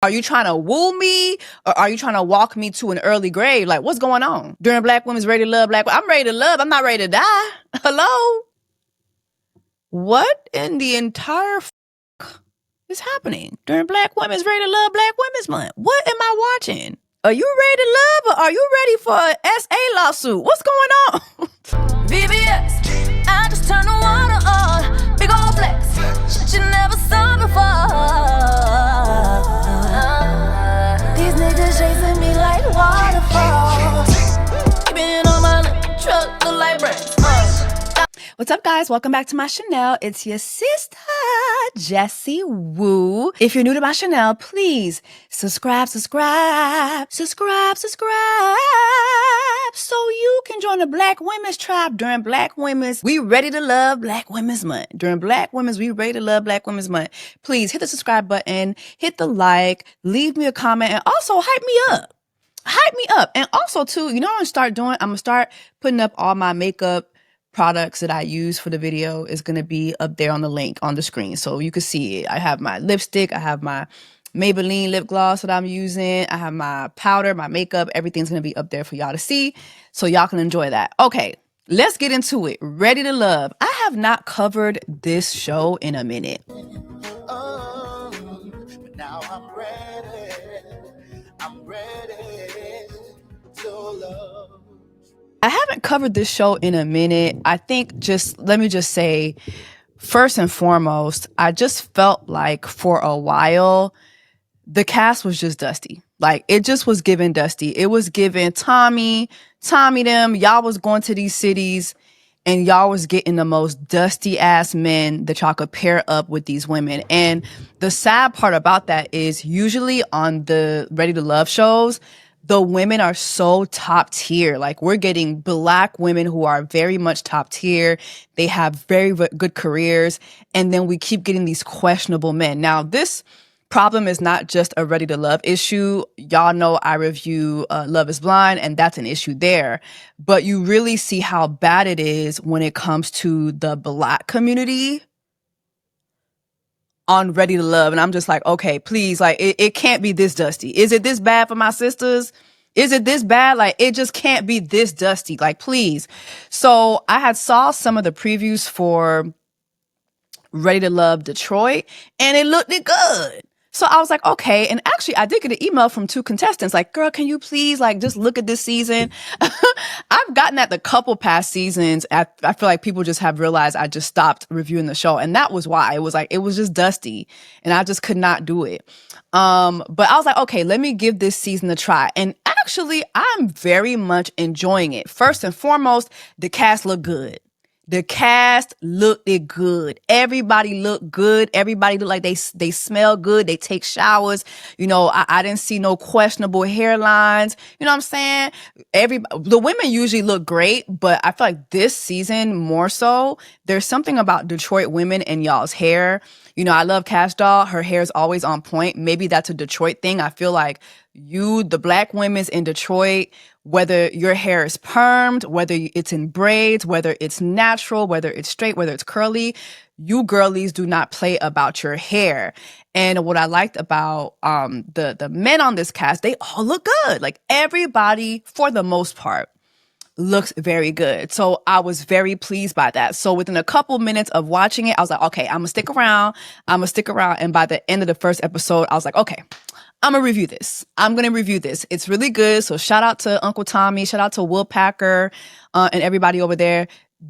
Are you trying to woo me, or are you trying to walk me to an early grave? Like, what's going on? During Black Women's Ready to Love, I'm ready to love. I'm not ready to die. Hello? What in the entire is happening during Black Women's Ready to Love Black Women's Month? What am I watching? Are you ready to love, or are you ready for an SA lawsuit? What's going on? VBS, I just turned the water on. Big old flex, shit you never saw before. These niggas chasing me like waterfalls. Keeping on my lip, truck look like bricks. What's up, guys? Welcome back to my Chanel. It's your sister, Jessie Woo. If you're new to my Chanel, please subscribe, so you can join the Black Women's Tribe during Black Women's We Ready to Love Black Women's Month. During Black Women's We Ready to Love Black Women's Month. Please hit the subscribe button, hit the like, leave me a comment, and also hype me up. Hype me up. And also, too, you know what I'm going to start putting up all my makeup products that I use for the video. Is going to be up there on the link on the screen, so you can see it. I have my lipstick, I have my Maybelline lip gloss that I'm using, I have my powder, my makeup. Everything's going to be up there for y'all to see, so y'all can enjoy that. Okay, let's get into it. Ready to Love. I have not covered this show in a minute. Oh, but now I'm ready to love. I haven't covered this show in a minute. I think let me just say, first and foremost, I just felt like for a while, the cast was just dusty. Like, it just was given dusty. It was given Tommy them. Y'all was going to these cities and y'all was getting the most dusty ass men that y'all could pair up with these women. And the sad part about that is usually on the Ready to Love shows, the women are so top tier. Like, we're getting Black women who are very much top tier. They have very good careers. And then we keep getting these questionable men. Now, this problem is not just a Ready to Love issue. Y'all know I review Love is Blind, and that's an issue there. But you really see how bad it is when it comes to the Black community on Ready to Love. And I'm just like, okay, please, like, it can't be this dusty. Is it this bad for my sisters? Is it this bad? Like, it just can't be this dusty. Like, please. So I had saw some of the previews for Ready to Love Detroit, and it looked good. So I was like, okay. And actually, I did get an email from 2 contestants like, girl, can you please just look at this season? I've gotten that the couple past seasons. I feel like people just have realized I just stopped reviewing the show. And that was why. It was just dusty and I just could not do it. But I was like, okay, let me give this season a try. And actually, I'm very much enjoying it. First and foremost, the cast looked good. The cast looked good. Everybody looked good. Everybody looked like they smell good. They take showers. You know, I didn't see no questionable hairlines. You know what I'm saying? The women usually look great, but I feel like this season more so, there's something about Detroit women and y'all's hair. You know, I love Cash Doll. Her hair is always on point. Maybe that's a Detroit thing. I feel like the Black women's in Detroit, whether your hair is permed, whether it's in braids, whether it's natural, whether it's straight, whether it's curly, you girlies do not play about your hair. And what I liked about the men on this cast, they all look good. Like, everybody, for the most part, looks very good. So I was very pleased by that. So within a couple minutes of watching it, I was like, okay, I'm gonna stick around. And by the end of the first episode, I was like, okay, I'm going to review this. It's really good. So shout out to Uncle Tommy. Shout out to Will Packer and everybody over there.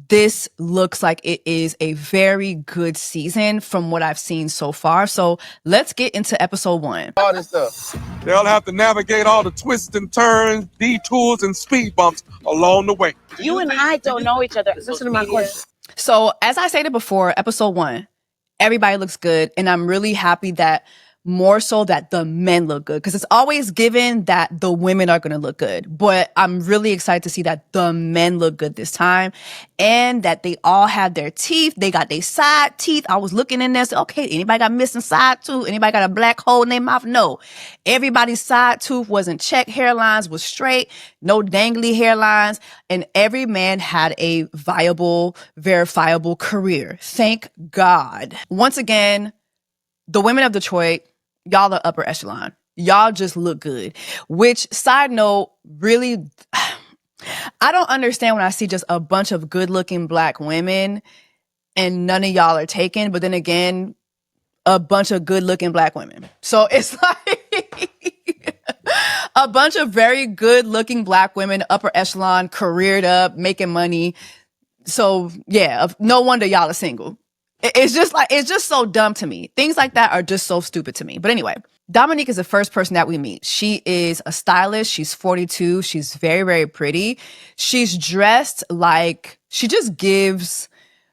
This looks like it is a very good season from what I've seen so far. So let's get into episode 1. All this stuff. They'll have to navigate all the twists and turns, detours, and speed bumps along the way. You and I don't know each other. Listen to my question. So as I stated before, episode 1, everybody looks good. And I'm really happy that more so that the men look good, because it's always given that the women are going to look good. But I'm really excited to see that the men look good this time and that they all have their teeth. They got their side teeth. I was looking in there, so, okay, anybody got missing side tooth? Anybody got a black hole in their mouth? No. Everybody's side tooth wasn't checked. Hairlines was straight. No dangly hairlines. And every man had a viable, verifiable career. Thank God. Once again, the women of Detroit, y'all are upper echelon. y'all just look good. Which, side note, really, I don't understand when I see just a bunch of good-looking black women and none of y'all are taken, but then again, a bunch of good-looking black women. So it's like a bunch of very good-looking black women, upper echelon, careered up, making money. So yeah, no wonder y'all are single. It's just so dumb to me. Things like that are just so stupid to me. But anyway, Dominique is the first person that we meet. She is a stylist. She's 42. She's very, very pretty. She's dressed like, she just gives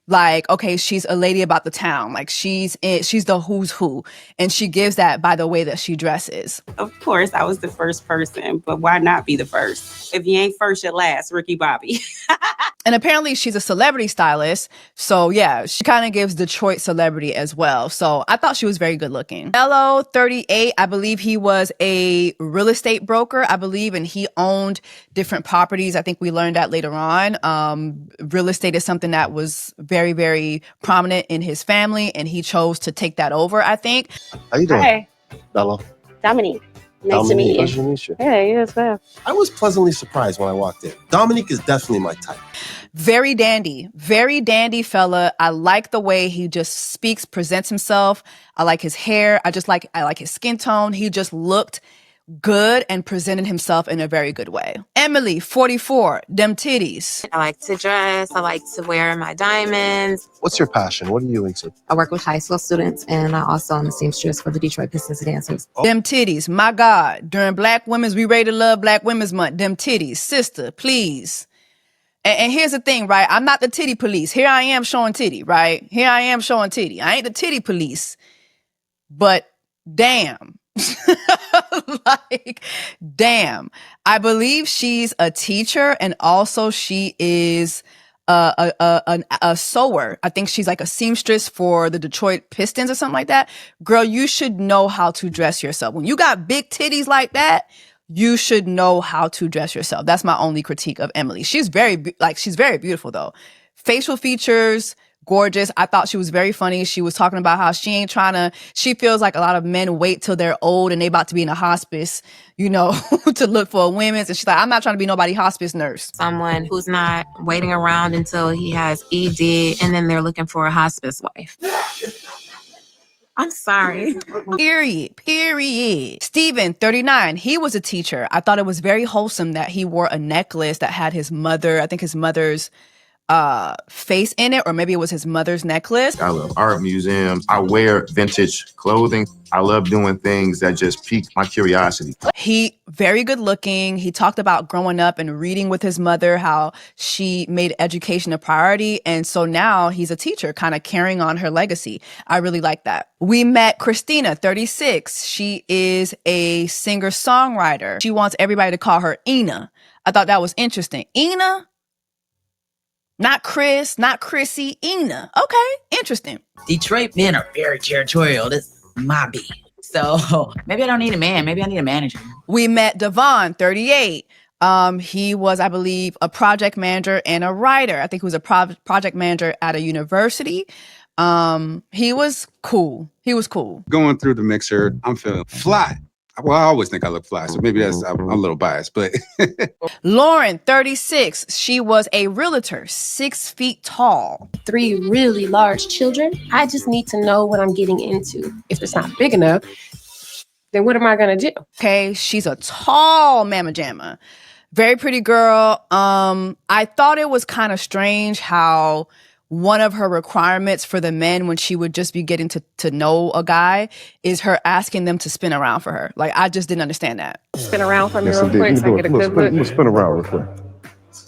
like, okay, she's a lady about the town. Like she's the who's who. And she gives that by the way that she dresses. Of course, I was the first person, but why not be the first? If you ain't first, you're last, Ricky Bobby. And apparently she's a celebrity stylist. So yeah, she kind of gives Detroit celebrity as well. So I thought she was very good looking. Mello, 38, I believe he was a real estate broker, I believe, and he owned different properties. I think we learned that later on. Real estate is something that was very, very prominent in his family, and he chose to take that over, I think. How you doing? Hi. Hello. Dominique. Nice to meet you. Nice to meet you. Yeah, you as well. I was pleasantly surprised when I walked in. Dominique is definitely my type. Very dandy fella. I like the way he just speaks, presents himself. I like his hair. I like his skin tone. He just looked good and presented himself in a very good way. Emily, 44, them titties. I like to dress. I like to wear my diamonds. What's your passion? What are you into? I work with high school students, and I also am a seamstress for the Detroit Pistons dancers. Them titties, my God. During Black Women's, we ready to love Black Women's Month. Them titties, sister, please. And here's the thing, right? I'm not the titty police. Here I am showing titty, right? Here I am showing titty. I ain't the titty police. But damn. Like, damn. I believe she's a teacher, and also she is a sewer. I think she's like a seamstress for the Detroit Pistons or something like that. Girl, you should know how to dress yourself. When you got big titties like that, you should know how to dress yourself. That's my only critique of Emily. She's very beautiful though. Facial features, gorgeous. I thought she was very funny. She was talking about how she feels like a lot of men wait till they're old and they about to be in a hospice, to look for a women's. And she's like, I'm not trying to be nobody hospice nurse. Someone who's not waiting around until he has ED and then they're looking for a hospice wife. I'm sorry. Period. Steven, 39. He was a teacher. I thought it was very wholesome that he wore a necklace that had his mother's face in it, or maybe it was his mother's necklace. I love art museums. I wear vintage clothing. I love doing things that just pique my curiosity. He very good looking. He talked about growing up and reading with his mother, how she made education a priority. And so now he's a teacher, kind of carrying on her legacy. I really like that. We met Christina, 36. She is a singer-songwriter. She wants everybody to call her Ina. I thought that was interesting. Ina? Not Chris, not Chrissy, Ina. Okay, interesting. Detroit men are very territorial. That's my beat. So maybe I don't need a man. Maybe I need a manager. We met Devon, 38. He was, I believe, a project manager and a writer. I think he was a project manager at a university. He was cool. Going through the mixer, I'm feeling fly. Well, I always think I look fly, so maybe I'm a little biased, but. Lauren, 36. She was a realtor, 6 feet tall. 3 really large children. I just need to know what I'm getting into. If it's not big enough, then what am I going to do? Okay, she's a tall mamma jamma. Very pretty girl. I thought it was kind of strange how one of her requirements for the men when she would just be getting to know a guy is her asking them to spin around for her. Like, I just didn't understand that. Spin around for me real quick so I get a good look. Spin around real quick.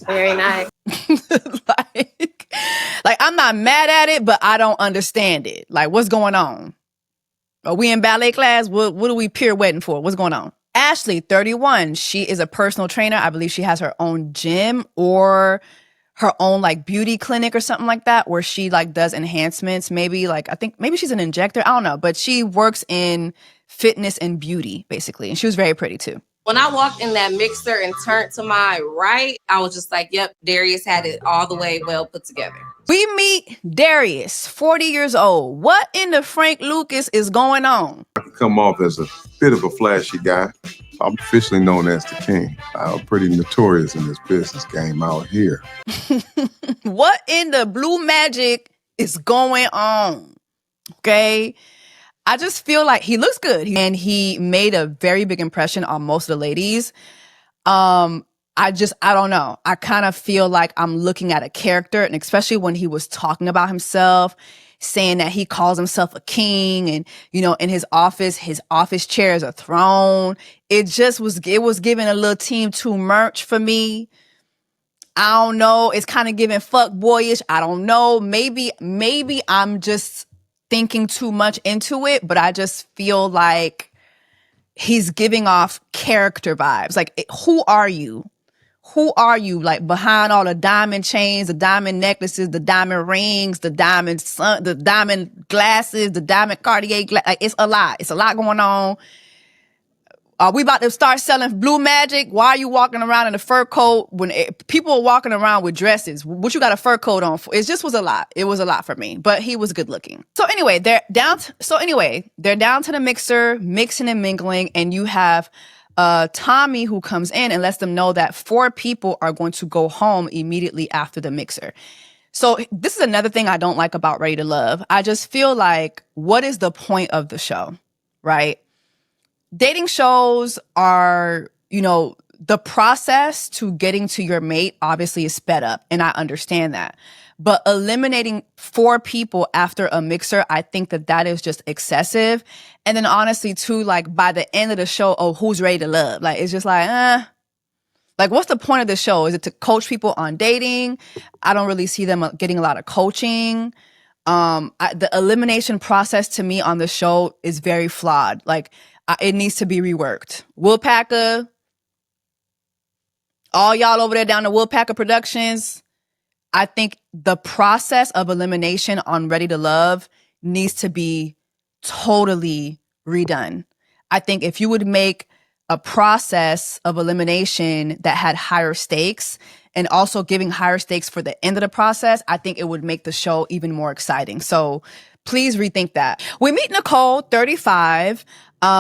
Very nice. like, I'm not mad at it, but I don't understand it. Like, what's going on? Are we in ballet class? What are we pirouetting for? What's going on? Ashley, 31. She is a personal trainer. I believe she has her own gym or her own like beauty clinic or something like that, where she like does enhancements. Maybe she's an injector. I don't know, but she works in fitness and beauty basically. And she was very pretty too. When I walked in that mixer and turned to my right, I was just like, yep, Darius had it all the way well put together. We meet Darius, 40 years old. What in the Frank Lucas is going on? I can come off as a bit of a flashy guy. I'm officially known as the king. I'm pretty notorious in this business game out here. What in the blue magic is going on? Okay. I just feel like he looks good and he made a very big impression on most of the ladies. I don't know. I kind of feel like I'm looking at a character, and especially when he was talking about himself, saying that he calls himself a king and, you know, in his office chair is a throne. It was giving a little Team 2 merch for me. I don't know. It's kind of giving fuck boyish. I don't know. Maybe I'm just thinking too much into it, but I just feel like he's giving off character vibes. Like, who are you? Who are you? Like, behind all the diamond chains, the diamond necklaces, the diamond rings, the diamond glasses, the diamond Cartier like, it's a lot. It's a lot going on. Are we about to start selling blue magic? Why are you walking around in a fur coat when people are walking around with dresses? What you got a fur coat on for? It just was a lot. It was a lot for me, but he was good looking. So anyway, they're down to the mixer, mixing and mingling, and you have Tommy who comes in and lets them know that 4 people are going to go home immediately after the mixer. So this is another thing I don't like about Ready to Love. I just feel like, what is the point of the show, right? Dating shows are, you know, the process to getting to your mate obviously is sped up, and I understand that. But eliminating 4 people after a mixer, I think that is just excessive. And then honestly, too, like by the end of the show, oh, who's ready to love? Like, it's just like, like, what's the point of the show? Is it to coach people on dating? I don't really see them getting a lot of coaching. The elimination process to me on the show is very flawed. Like, it needs to be reworked. Woolpacker, all y'all over there down to Woolpacker Productions, I think the process of elimination on Ready to Love needs to be totally redone. I think if you would make a process of elimination that had higher stakes and also giving higher stakes for the end of the process, I think it would make the show even more exciting. So please rethink that. We meet Nicole, 35.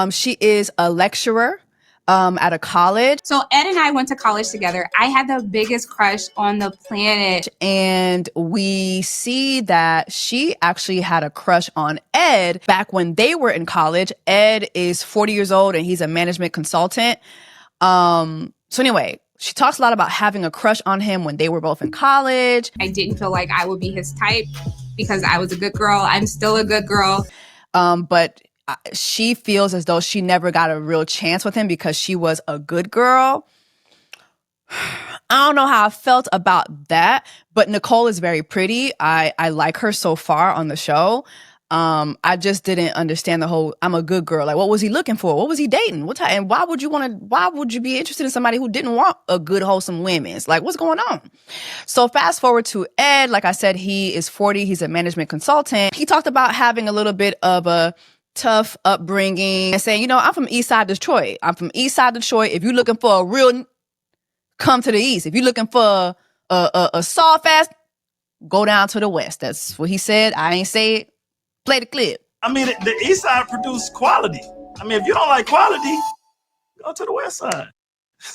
She is a lecturer at a college. So Ed and I went to college together. I had the biggest crush on the planet. And we see that she actually had a crush on Ed back when they were in college. Ed is 40 years old and he's a management consultant. So anyway, she talks a lot about having a crush on him when they were both in college. I didn't feel like I would be his type because I was a good girl. I'm still a good girl. But she feels as though she never got a real chance with him because she was a good girl. I don't know how I felt about that, but Nicole is very pretty. I like her so far on the show. I just didn't understand the whole I'm a good girl. Like, what was he looking for? What was he dating? What type? And why would you be interested in somebody who didn't want a good, wholesome woman? It's like, what's going on? So fast forward to Ed. Like I said, he is 40. He's a management consultant. He talked about having a little bit of a tough upbringing and saying, you know, I'm from East Side Detroit. If you're looking for a real, come to the East. If you're looking for a soft ass, go down to the West. That's what he said. I ain't say it. Play the clip. I mean, the East Side produces quality. I mean, if you don't like quality, go to the West Side.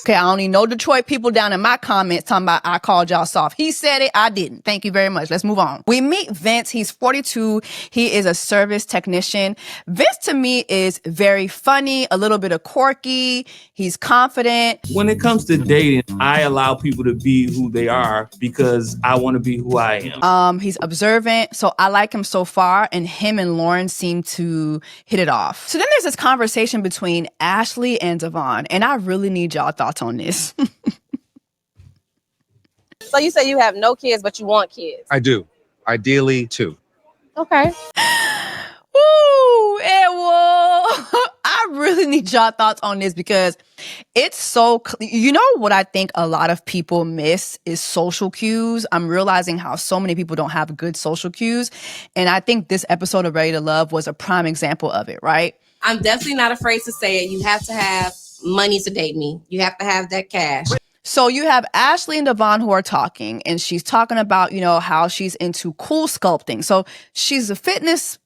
Okay, I only know Detroit people down in my comments talking about I called y'all soft. He said it, I didn't. Thank you very much. Let's move on. We meet Vince. He's 42. He is a service technician. Vince to me is very funny, a little bit of quirky. He's confident. When it comes to dating, I allow people to be who they are because I want to be who I am. He's observant. So I like him so far. And him and Lauren seem to hit it off. So then there's this conversation between Ashley and Devon. And I really need y'all thoughts on this. So you say you have no kids, but you want kids. I do. Ideally, 2. Okay. Ooh, I really need y'all thoughts on this because it's so, you know what I think a lot of people miss is social cues. I'm realizing how so many people don't have good social cues. And I think this episode of Ready to Love was a prime example of it, right? I'm definitely not afraid to say it. You have to have money to date me. You have to have that cash. So you have Ashley and Devon who are talking, and she's talking about, how she's into cool sculpting. So she's a fitness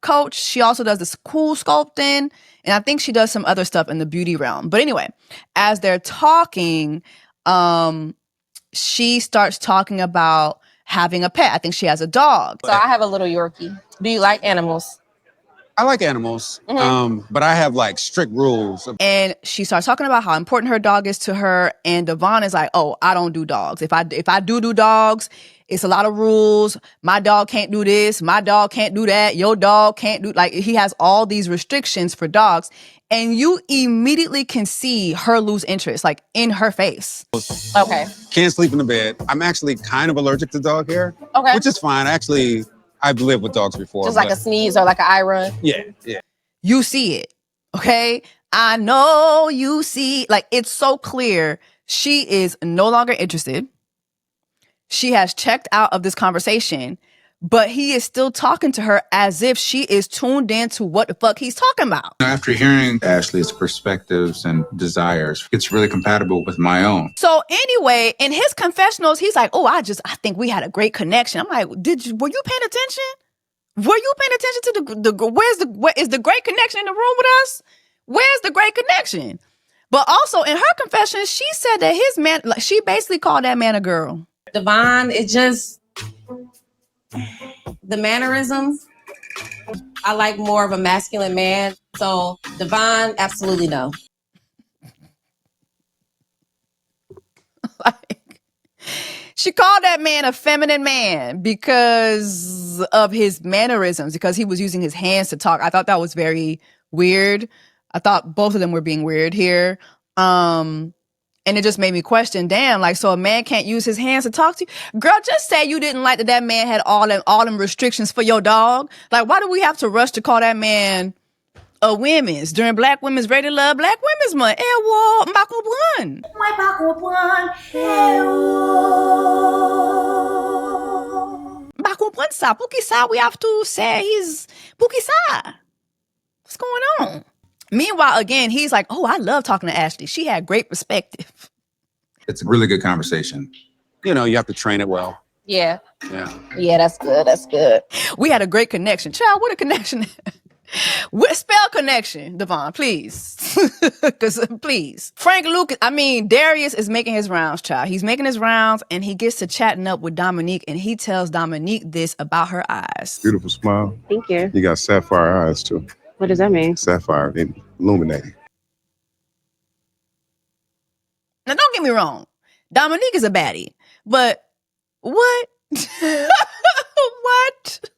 coach. She also does this cool sculpting, and I think she does some other stuff in the beauty realm. But anyway, as they're talking, she starts talking about having a pet. I think she has a dog. So I have a little Yorkie. Do you like animals? I like animals, but I have like strict rules. And she starts talking about how important her dog is to her. And Devon is like, "Oh, I don't do dogs. If I do dogs, it's a lot of rules. My dog can't do this. My dog can't do that. Your dog can't do," like, he has all these restrictions for dogs. And you immediately can see her lose interest, like, in her face. Okay. Can't sleep in the bed. I'm actually kind of allergic to dog hair, Okay. which is fine. Actually, I've lived with dogs before. Just like a sneeze or like an eye run? Yeah. You see it, okay? I know you see. Like, it's so clear. She is no longer interested. She has checked out of this conversation, but he is still talking to her as if she is tuned in to what the fuck he's talking about. After hearing Ashley's perspectives and desires, it's really compatible with my own. So anyway, in his confessionals, he's like, "Oh, I think we had a great connection." I'm like, were you paying attention? Were you paying attention to where is the great connection in the room with us? Where's the great connection? But also in her confession, she said that his man, like, she basically called that man a girl. Devon, it just, the mannerisms, I like more of a masculine man. So Devon, absolutely no. She called that man a feminine man because of his mannerisms, because he was using his hands to talk. I thought that was very weird. I thought both of them were being weird here. And it just made me question, damn, like, so a man can't use his hands to talk to you? Girl, just say you didn't like that man had all them restrictions for your dog. Like, why do we have to rush to call that man a women's during Black Women's Ready to Love Black Women's Month? Ewo, mbako buwan. Mbako buwan sa. Puki sa, we have to say he's Puki sa. What's going on? Meanwhile, again, he's like, "Oh, I love talking to Ashley. She had great perspective." It's a really good conversation. You have to train it well. Yeah. Yeah, that's good. That's good. We had a great connection. Child, what a connection. Spell connection, Devon, please. Because, please. Darius is making his rounds, child. He's making his rounds, and he gets to chatting up with Dominique, and he tells Dominique this about her eyes. Beautiful smile. Thank you. You got sapphire eyes, too. What does that mean? Sapphire, illuminating. Now, don't get me wrong. Dominique is a baddie. But what? What?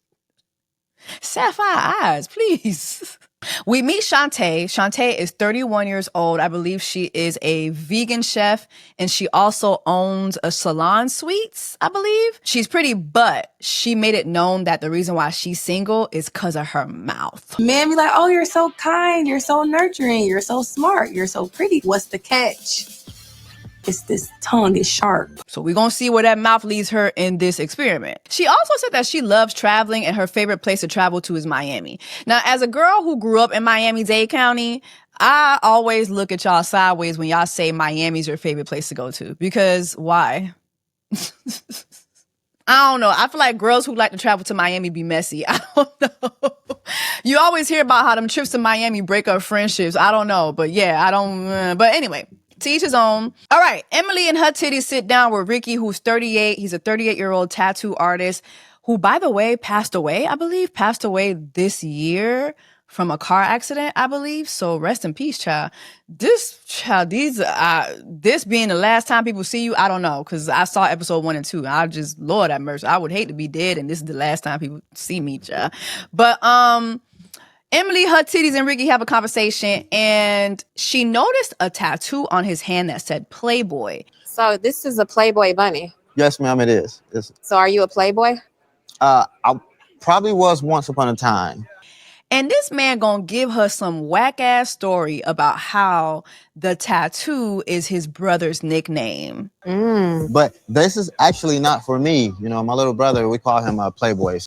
Sapphire eyes, please. We meet Shantae. Shantae is 31 years old. I believe she is a vegan chef, and she also owns a salon suites, I believe. She's pretty, but she made it known that the reason why she's single is because of her mouth. Men be like, "Oh, you're so kind. You're so nurturing. You're so smart. You're so pretty. What's the catch? It's this tongue is sharp." So we're going to see where that mouth leads her in this experiment. She also said that she loves traveling, and her favorite place to travel to is Miami. Now, as a girl who grew up in Miami-Dade County, I always look at y'all sideways when y'all say Miami's your favorite place to go to. Because why? I don't know. I feel like girls who like to travel to Miami be messy. I don't know. You always hear about how them trips to Miami break up friendships. I don't know. But yeah, I don't. But anyway. To each his own. All right. Emily and her titties sit down with Ricky, who's 38. He's a 38-year-old tattoo artist who, by the way, passed away this year from a car accident, I believe. So rest in peace, child. This being the last time people see you, I don't know. Because I saw episode 1 and 2. Lord have mercy. I would hate to be dead and this is the last time people see me, child. But, Emily, her titties, and Ricky have a conversation, and she noticed a tattoo on his hand that said Playboy. So this is a Playboy bunny. Yes, ma'am, it is. So are you a Playboy? I probably was once upon a time. And this man gonna give her some whack-ass story about how the tattoo is his brother's nickname. But this is actually not for me. My little brother, we call him Playboy.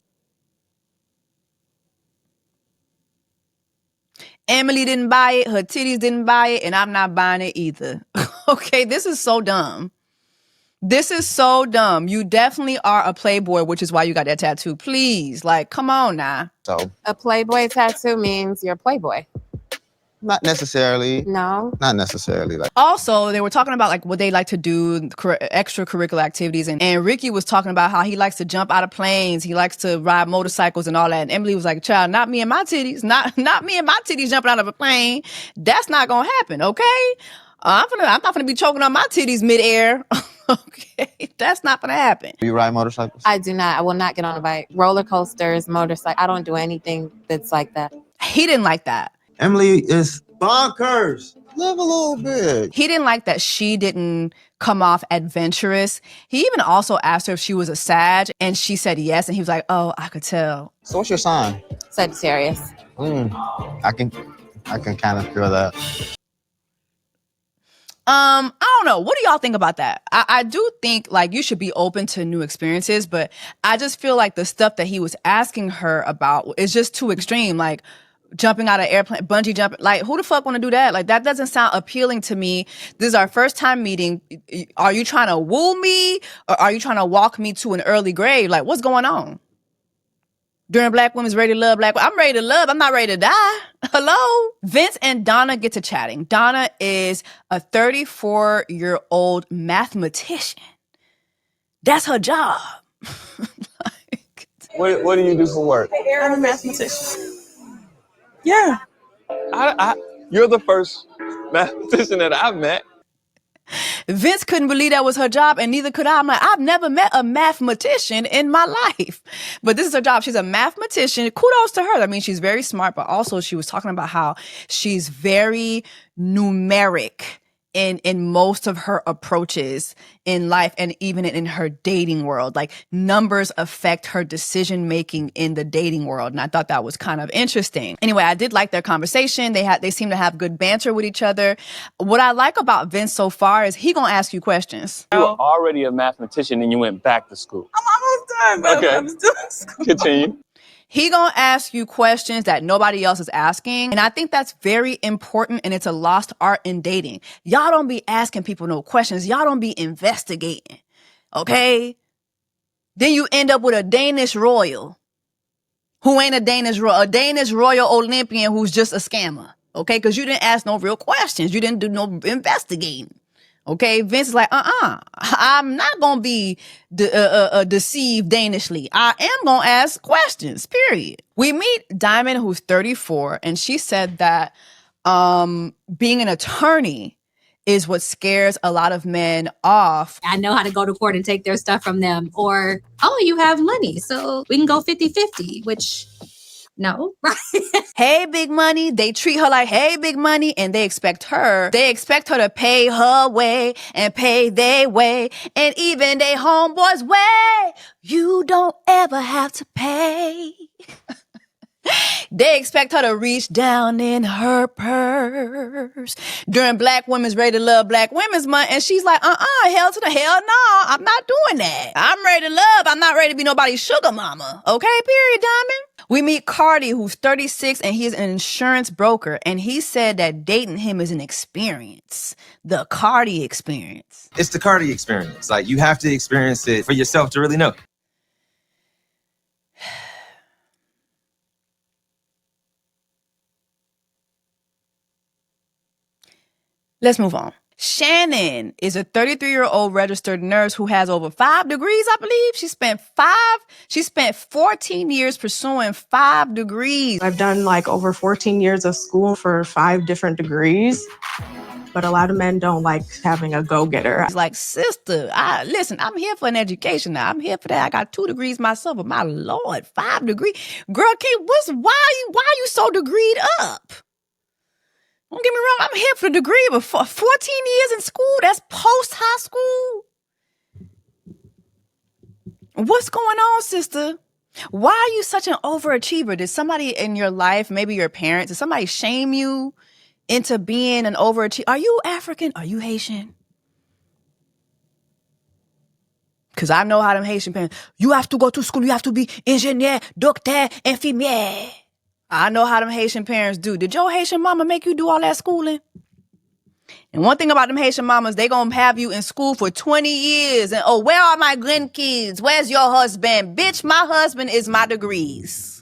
Emily didn't buy it, her titties didn't buy it, and I'm not buying it either. Okay, this is so dumb. This is so dumb. You definitely are a playboy, which is why you got that tattoo. Please, like, come on now. So, A playboy tattoo means you're a playboy. not necessarily. No. Not necessarily. Like, Also, they were talking about like what they like to do, extracurricular activities, and Ricky was talking about how he likes to jump out of planes, he likes to ride motorcycles and all that. And Emily was like, "Child, not me and my titties, not me and my titties jumping out of a plane. That's not gonna happen, okay? I'm not gonna be choking on my titties midair." Okay, that's not gonna happen. do you ride motorcycles? I do not. I will not get on a bike. Roller coasters, motorcycle. I don't do anything that's like that. He didn't like that. Emily is bonkers. Live a little bit. He didn't like that she didn't come off adventurous. He even also asked her if she was a Sag, and she said yes. And he was like, "Oh, I could tell." So what's your sign? Sagittarius. I can kind of feel that. I don't know. What do y'all think about that? I do think like you should be open to new experiences, but I just feel like the stuff that he was asking her about is just too extreme. Like jumping out of airplane, bungee jumping. Like who the fuck want to do that? Like that doesn't sound appealing to me. This is our first time meeting. Are you trying to woo me or are you trying to walk me to an early grave? Like what's going on? During Black Women's Ready to Love, I'm ready to love. I'm not ready to die. Hello? Vince and Donna get to chatting. Donna is a 34-year-old mathematician. That's her job. What do you do for work? I'm a mathematician. Yeah. You're the first mathematician that I've met. Vince couldn't believe that was her job, and neither could I. I'm like, I've never met a mathematician in my life. But this is her job. She's a mathematician. Kudos to her. I mean, she's very smart, but also she was talking about how she's very numeric in most of her approaches in life and even in her dating world. Like numbers affect her decision making in the dating world. And I thought that was kind of interesting. Anyway, I did like their conversation. They seem to have good banter with each other. What I like about Vince so far is he gonna ask you questions. You were already a mathematician and you went back to school. I'm almost done, but Okay. I'm still in school. Continue. He gonna ask you questions that nobody else is asking. And I think that's very important, and it's a lost art in dating. Y'all don't be asking people no questions. Y'all don't be investigating, okay? Then you end up with a Danish royal who ain't a Danish royal Olympian who's just a scammer, okay? Because you didn't ask no real questions. You didn't do no investigating. Okay, Vince is like, I'm not gonna be deceived Danishly. I am gonna ask questions, period. We meet Diamond, who's 34, and she said that being an attorney is what scares a lot of men off. I know how to go to court and take their stuff from them. Or, oh, you have money, so we can go 50-50, which... No. Hey, big money. They treat her like, hey, big money. And they expect her to pay her way and pay their way. And even they homeboys way. You don't ever have to pay. They expect her to reach down in her purse during Black Women's Ready to Love Black Women's Month. And she's like, hell to the hell no. I'm not doing that. I'm ready to love. I'm not ready to be nobody's sugar mama. Okay, period, Diamond. We meet Cardi, who's 36, and he's an insurance broker. And he said that dating him is an experience. The Cardi experience. It's the Cardi experience. Like, you have to experience it for yourself to really know. Let's move on. Shannon is a 33-year-old registered nurse who has over 5 degrees, I believe. She spent 14 years pursuing 5 degrees. I've done like over 14 years of school for 5 different degrees, but a lot of men don't like having a go-getter. It's like, sister, listen, I'm here for an education now. I'm here for that. I got 2 degrees myself, but my Lord, 5 degrees. Girl, why are you so degreed up? Don't get me wrong, I'm here for the degree, but 14 years in school, that's post-high school. What's going on, sister? Why are you such an overachiever? Did somebody in your life, maybe your parents, did somebody shame you into being an overachiever? Are you African? Are you Haitian? Because I know how them Haitian parents, you have to go to school, you have to be engineer, doctor, infirmier. I know how them Haitian parents do. Did your Haitian mama make you do all that schooling? And one thing about them Haitian mamas, they gonna have you in school for 20 years. And, oh, where are my grandkids? Where's your husband? Bitch, my husband is my degrees.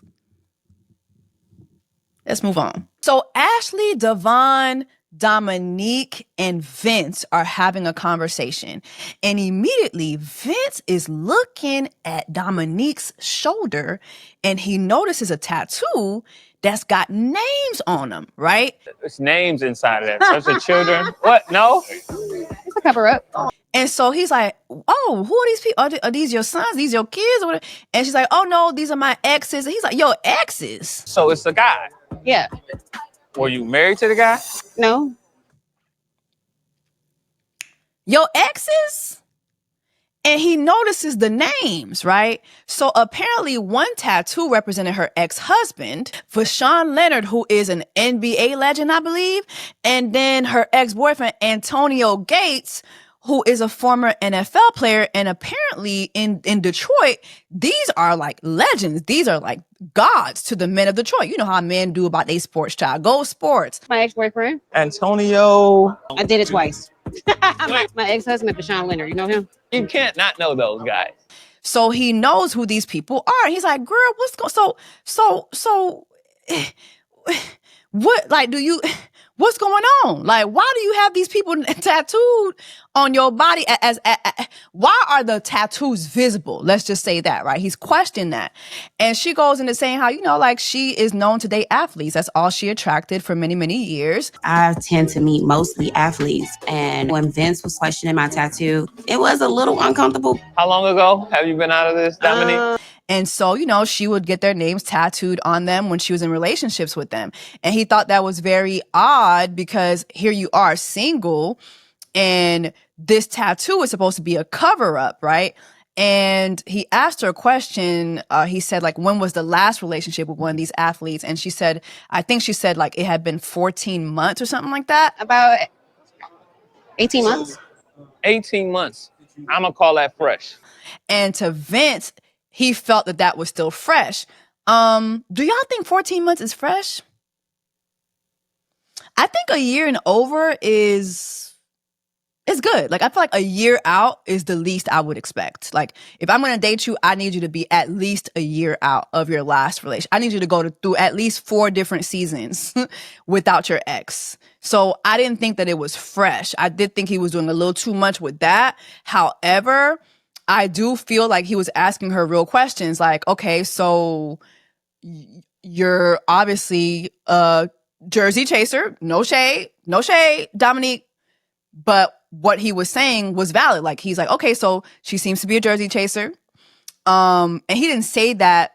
Let's move on. So Ashley, Devon, Dominique, and Vince are having a conversation. And immediately, Vince is looking at Dominique's shoulder and he notices a tattoo that's got names on them, right? There's names inside of that. There's the children. What? No? It's a cover up. And so he's like, oh, who are these people? Are these your sons? These your kids? Or whatever? And she's like, oh, no, these are my exes. And he's like, your exes? So it's a guy. Yeah. Were you married to the guy? No. Your exes? And he notices the names, right? So apparently one tattoo represented her ex-husband, Vashawn Leonard, who is an NBA legend, I believe. And then her ex-boyfriend, Antonio Gates, who is a former NFL player. And apparently in Detroit, these are like legends. These are like gods to the men of Detroit. You know how men do about their sports, child. Go sports. My ex-boyfriend. Antonio. I did it twice. my ex-husband, Vashawn Leonard. You know him? You can't not know those guys. So he knows who these people are. He's like, girl, what's going what, like, what's going on? Like, why do you have these people tattooed on your body as why are the tattoos visible? Let's just say that, right? He's questioning that. And she goes into saying how, like she is known to date athletes. That's all she attracted for many, many years. I tend to meet mostly athletes. And when Vince was questioning my tattoo, it was a little uncomfortable. How long ago have you been out of this, Dominique? And so, she would get their names tattooed on them when she was in relationships with them. And he thought that was very odd because here you are single and this tattoo is supposed to be a cover up, right? And he asked her a question. He said, like, when was the last relationship with one of these athletes? And she said, I think she said like it had been 14 months or something like that. About 18 months. 18 months. I'm going to call that fresh. And to Vince, he felt that was still fresh. Do y'all think 14 months is fresh? I think a year and over is good. Like, I feel like a year out is the least I would expect. Like, if I'm going to date you, I need you to be at least a year out of your last relationship. I need you to go through at least 4 different seasons without your ex. So I didn't think that it was fresh. I did think he was doing a little too much with that. However, I do feel like he was asking her real questions like, okay, so you're obviously a Jersey chaser. No shade, Dominique. But what he was saying was valid. Like, he's like, okay, so she seems to be a Jersey chaser. And he didn't say that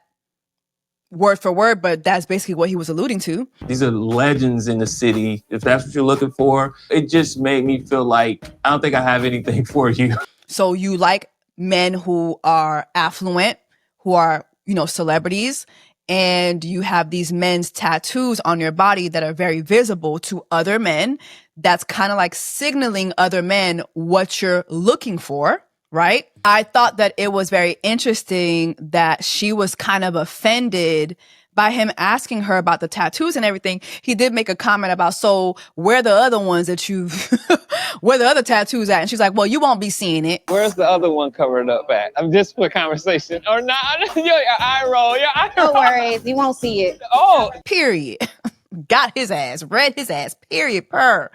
word for word, but that's basically what he was alluding to. These are legends in the city. If that's what you're looking for, it just made me feel like I don't think I have anything for you. So you like men who are affluent, who are, celebrities, and you have these men's tattoos on your body that are very visible to other men. That's kind of like signaling other men what you're looking for, right? I thought that it was very interesting that she was kind of offended by him asking her about the tattoos and everything. He did make a comment about, so where the other ones that where the other tattoos at? And she's like, well, you won't be seeing it. Where's the other one covered up at? I'm just for conversation. Or not? Your eye roll. Don't worry, you won't see it. Oh. Period. Got his ass. Read his ass. Period. Per.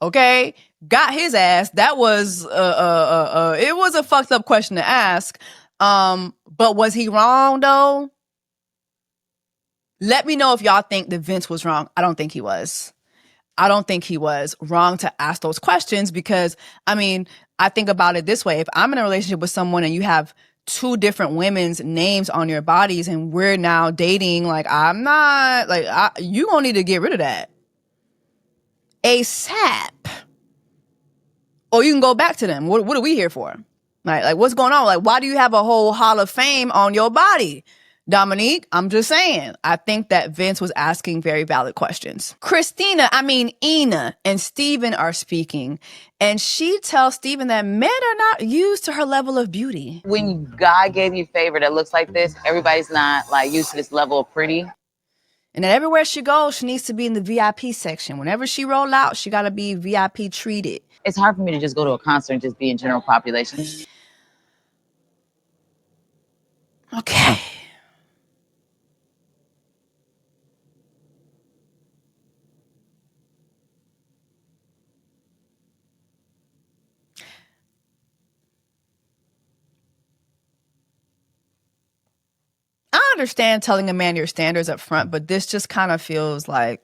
Okay? Got his ass. That was, it was a fucked up question to ask. But was he wrong though? Let me know if y'all think that Vince was wrong. I don't think he was. I don't think he was wrong to ask those questions because, I think about it this way. If I'm in a relationship with someone and you have 2 different women's names on your bodies and we're now dating, like, I'm not, like, you gonna need to get rid of that ASAP. Or you can go back to them. What are we here for? Like, what's going on? Like, why do you have a whole Hall of Fame on your body? Dominique, I'm just saying. I think that Vince was asking very valid questions. Ina and Steven are speaking. And she tells Steven that men are not used to her level of beauty. When God gave you favor that looks like this, everybody's not like used to this level of pretty. And then everywhere she goes, she needs to be in the VIP section. Whenever she roll out, she got to be VIP treated. It's hard for me to just go to a concert and just be in general population. Okay. I understand telling a man your standards up front, but this just kind of feels like,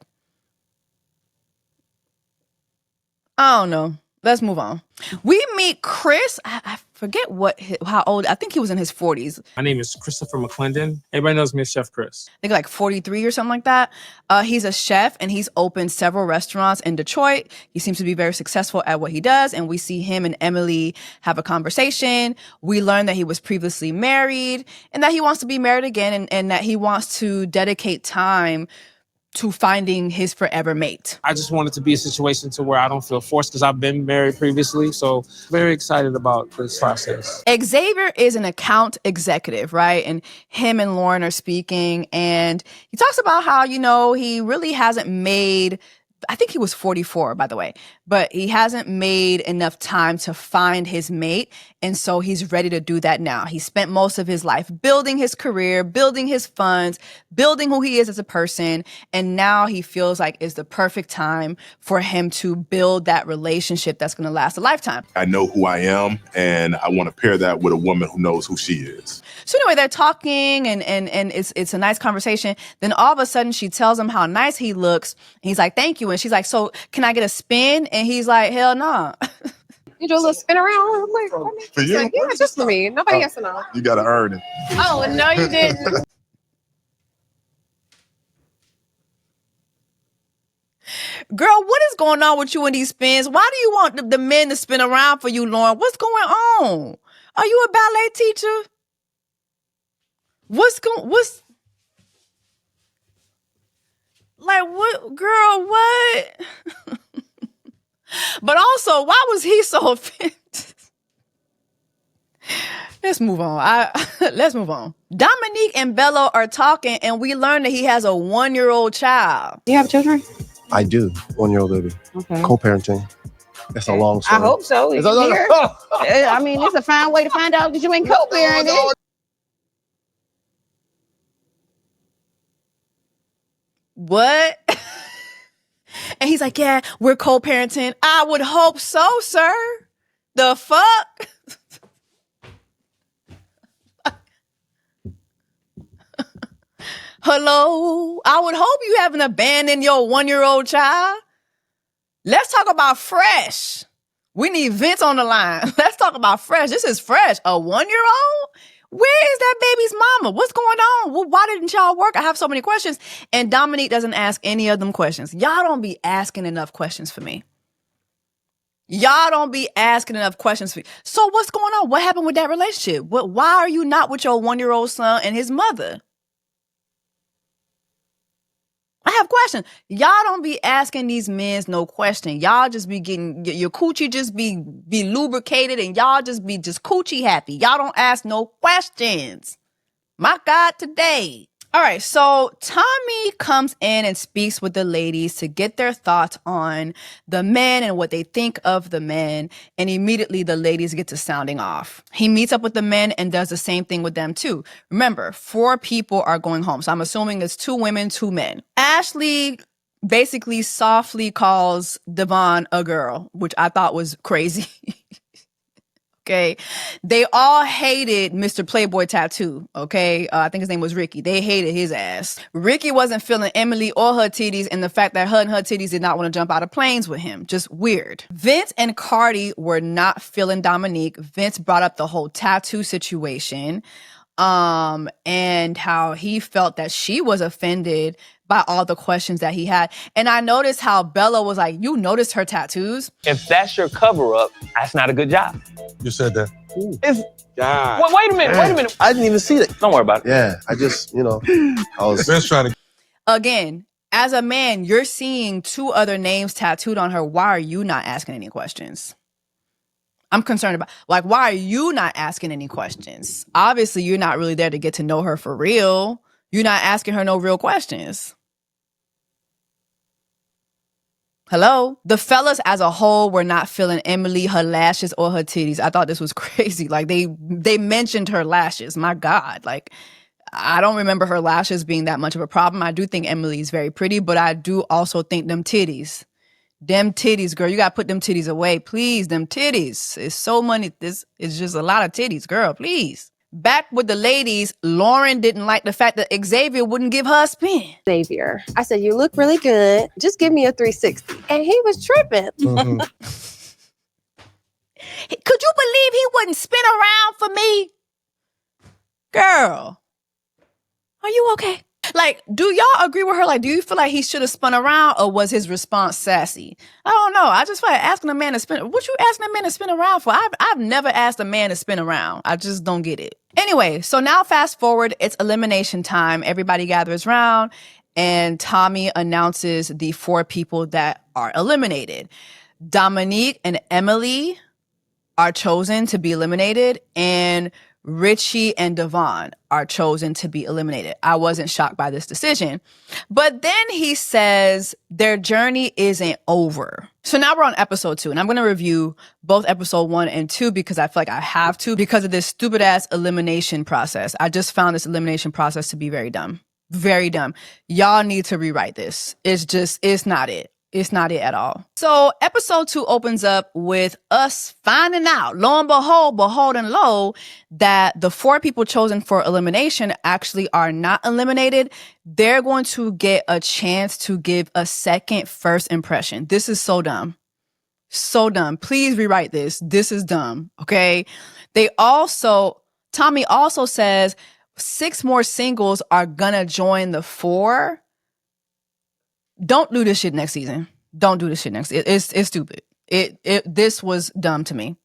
I don't know. Let's move on. We meet Chris. I forget how old. I think he was in his 40s. My name is Christopher McClendon. Everybody knows me as Chef Chris. I think like 43 or something like that. He's a chef and he's opened several restaurants in Detroit. He seems to be very successful at what he does. And we see him and Emily have a conversation. We learn that he was previously married and that he wants to be married again and that he wants to dedicate time to finding his forever mate. I just want it to be a situation to where I don't feel forced because I've been married previously. So very excited about this process. Xavier is an account executive, right? And him and Lauren are speaking and he talks about how, he really hasn't made, I think he was 44, by the way, but he hasn't made enough time to find his mate. And so he's ready to do that now. He spent most of his life building his career, building his funds, building who he is as a person. And now he feels like it's the perfect time for him to build that relationship that's going to last a lifetime. I know who I am, and I want to pair that with a woman who knows who she is. So anyway, they're talking and it's a nice conversation. Then all of a sudden she tells him how nice he looks. And he's like, thank you. And she's like, so can I get a spin? And he's like, hell no. Nah. You do a little spin around. For you? Like, yeah, just for me. Nobody has to know. You got to earn it. Oh, no, you didn't. Girl, what is going on with you and these spins? Why do you want the men to spin around for you, Lauren? What's going on? Are you a ballet teacher? Like what, girl, what? But also, why was he so offended? Let's move on. Let's move on. Dominique and Bella are talking and we learn that he has a 1-year-old child. Do you have children? I do. 1-year-old baby. Okay. Co-parenting. That's a long story. I hope so. Is that- Here. I mean, it's a fine way to find out that you ain't co-parenting. What? And he's like, yeah, we're co-parenting. I would hope so, sir. The fuck? Hello? I would hope you haven't abandoned your 1-year-old child. Let's talk about fresh. We need Vince on the line. Let's talk about fresh. This is fresh. A 1-year-old? Where is that baby's mama? What's going on? Well, why didn't y'all work? I have so many questions. And Dominique doesn't ask any of them questions. Y'all don't be asking enough questions for me. Y'all don't be asking enough questions for me. So what's going on? What happened with that relationship? Why are you not with your 1-year-old son and his mother? I have questions. Y'all don't be asking these men no question. Y'all just be getting your coochie just be lubricated and y'all just be just coochie happy. Y'all don't ask no questions. My God, today. All right, so Tommy comes in and speaks with the ladies to get their thoughts on the men and what they think of the men, and immediately the ladies get to sounding off. He meets up with the men and does the same thing with them too. Remember, 4 people are going home, so I'm assuming it's 2 women, 2 men. Ashley basically softly calls Devon a girl, which I thought was crazy. Okay. They all hated Mr. Playboy Tattoo. Okay. I think his name was Ricky. They hated his ass. Ricky wasn't feeling Emily or her titties and the fact that her and her titties did not want to jump out of planes with him. Just weird. Vince and Cardi were not feeling Dominique. Vince brought up the whole tattoo situation. And how he felt that she was offended by all the questions that he had. And I noticed how Bella was like, you noticed her tattoos? If that's your cover up, that's not a good job. You said that. It's God. Well, wait a minute. I didn't even see that. Don't worry about it. Yeah, I just, I was just trying to. Again, as a man, you're seeing 2 other names tattooed on her. Why are you not asking any questions? I'm concerned about, why are you not asking any questions? Obviously, you're not really there to get to know her for real. You're not asking her no real questions. Hello? The fellas as a whole were not feeling Emily, her lashes, or her titties. I thought this was crazy. Like, they mentioned her lashes. My God. Like, I don't remember her lashes being that much of a problem. I do think Emily's very pretty, but I do also think them titties. Them titties, girl. You got to put them titties away. Please, them titties. It's so money. This is just a lot of titties, girl. Please. Back with the ladies, Lauren didn't like the fact that Xavier wouldn't give her a spin. Xavier, I said, you look really good. Just give me a 360. And he was tripping. Mm-hmm. Could you believe he wouldn't spin around for me? Girl, are you okay? Like, do y'all agree with her? Like, do you feel like he should have spun around, or was his response sassy? I don't know. I just feel like asking a man to spin. What you asking a man to spin around for? I've never asked a man to spin around. I just don't get it. Anyway, so now fast forward, it's elimination time. Everybody gathers around, and Tommy announces the 4 people that are eliminated. Dominique and Emily are chosen to be eliminated, and Richie and Devon are chosen to be eliminated. I wasn't shocked by this decision. But then he says their journey isn't over. So now we're on episode 2, and I'm going to review both episode 1 and 2 because I feel like I have to because of this stupid ass elimination process. I just found this elimination process to be very dumb. Very dumb. Y'all need to rewrite this. It's not it. It's not it at all. So episode 2 opens up with us finding out, lo and behold and lo, that the 4 people chosen for elimination actually are not eliminated. They're going to get a chance to give a second first impression. This is so dumb. So dumb. Please rewrite this. This is dumb. Okay. Tommy also says 6 more singles are gonna join the 4. Don't do this shit next season. Don't do this shit next. It's stupid. This was dumb to me.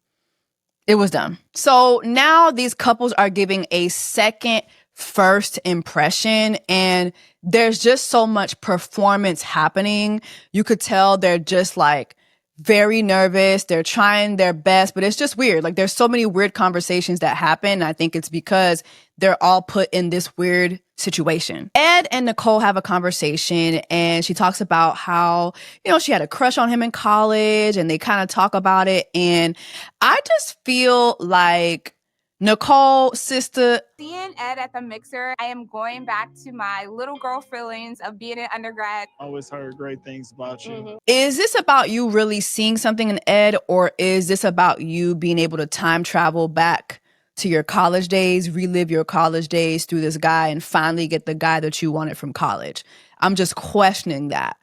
It was dumb. So now these couples are giving a second first impression, and there's just so much performance happening. You could tell they're just like very nervous. They're trying their best, but it's just weird. Like, there's so many weird conversations that happen. I think it's because they're all put in this weird situation. Ed and Nicole have a conversation, and she talks about how, she had a crush on him in college, and they kind of talk about it. And I just feel like Nicole, sister. Seeing Ed at the mixer, I am going back to my little girl feelings of being an undergrad. Always heard great things about you. Mm-hmm. Is this about you really seeing something in Ed, or is this about you being able to time travel back to your college days, relive your college days through this guy, and finally get the guy that you wanted from college? I'm just questioning that.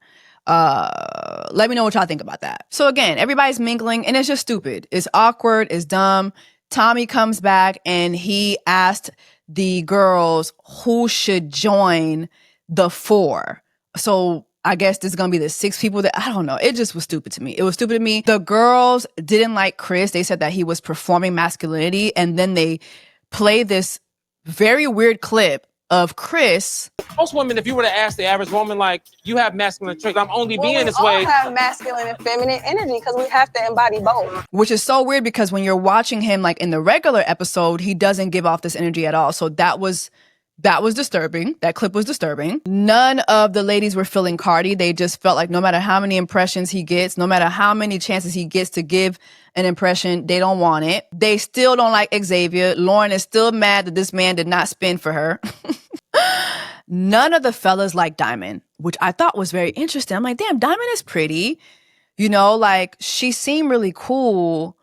Let me know what y'all think about that. So again, everybody's mingling, and it's just stupid. It's awkward. It's dumb. Tommy comes back, and he asked the girls who should join the 4. So I guess this is going to be the 6 people that, I don't know. It just was stupid to me. It was stupid to me. The girls didn't like Chris. They said that he was performing masculinity. And then they played this very weird clip of Chris. Most women, if you were to ask the average woman, like, you have masculine traits, I'm only being this way. We all have masculine and feminine energy because we have to embody both. Which is so weird because when you're watching him, like in the regular episode, he doesn't give off this energy at all. So that was disturbing. That clip was disturbing. None of the ladies were feeling Cardi. They just felt like no matter how many impressions he gets, no matter how many chances he gets to give an impression, they don't want it. They still don't like Xavier. Lauren is still mad that this man did not spin for her. None of the fellas like Diamond, which I thought was very interesting. I'm like, damn, Diamond is pretty. Like, she seemed really cool.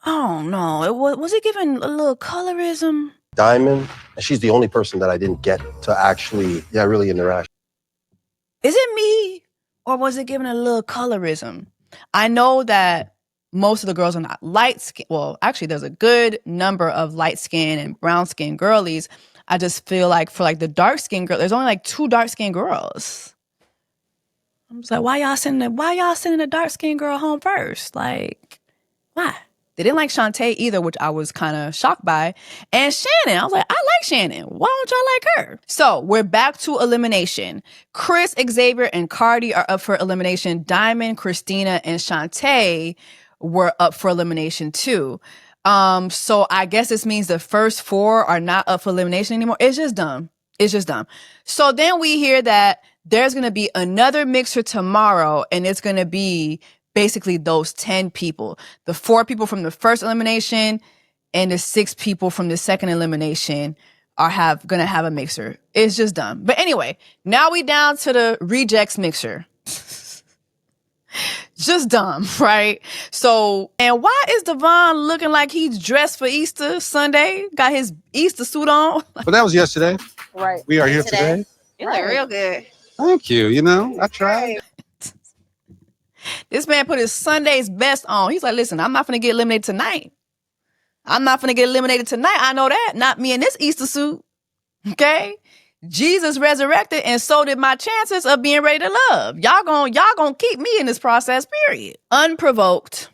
Oh no, was it giving a little colorism? Diamond, and she's the only person that I didn't get to actually, really interact. Is it me, or was it giving a little colorism? I know that most of the girls are not light skin. Well, actually, there's a good number of light skin and brown skin girlies. I just feel like for like the dark skin girl, there's only like 2 dark skin girls. I'm just like, why y'all sending the dark skin girl home first? Like, why? They didn't like Shantae either, which I was kind of shocked by. And Shannon, I was like, I like Shannon. Why don't y'all like her? So we're back to elimination. Chris, Xavier, and Cardi are up for elimination. Diamond, Christina, and Shantae were up for elimination too. So I guess this means the first 4 are not up for elimination anymore. It's just dumb. So then we hear that there's going to be another mixer tomorrow, and it's going to be basically those 10 people. The 4 people from the first elimination and the 6 people from the second elimination are gonna have a mixer. It's just dumb. But anyway, now we down to the rejects mixer. Just dumb, right? So, and why is Devon looking like he's dressed for Easter Sunday? Got his Easter suit on? But that was yesterday. Right. We are here today. You look real good. Thank you. You know, I tried. This man put his Sunday's best on. He's like, listen, I'm not gonna get eliminated tonight. I'm not gonna get eliminated tonight. I know that. Not me in this Easter suit. Okay? Jesus resurrected, and so did my chances of being ready to love. Y'all gonna keep me in this process, period. Unprovoked.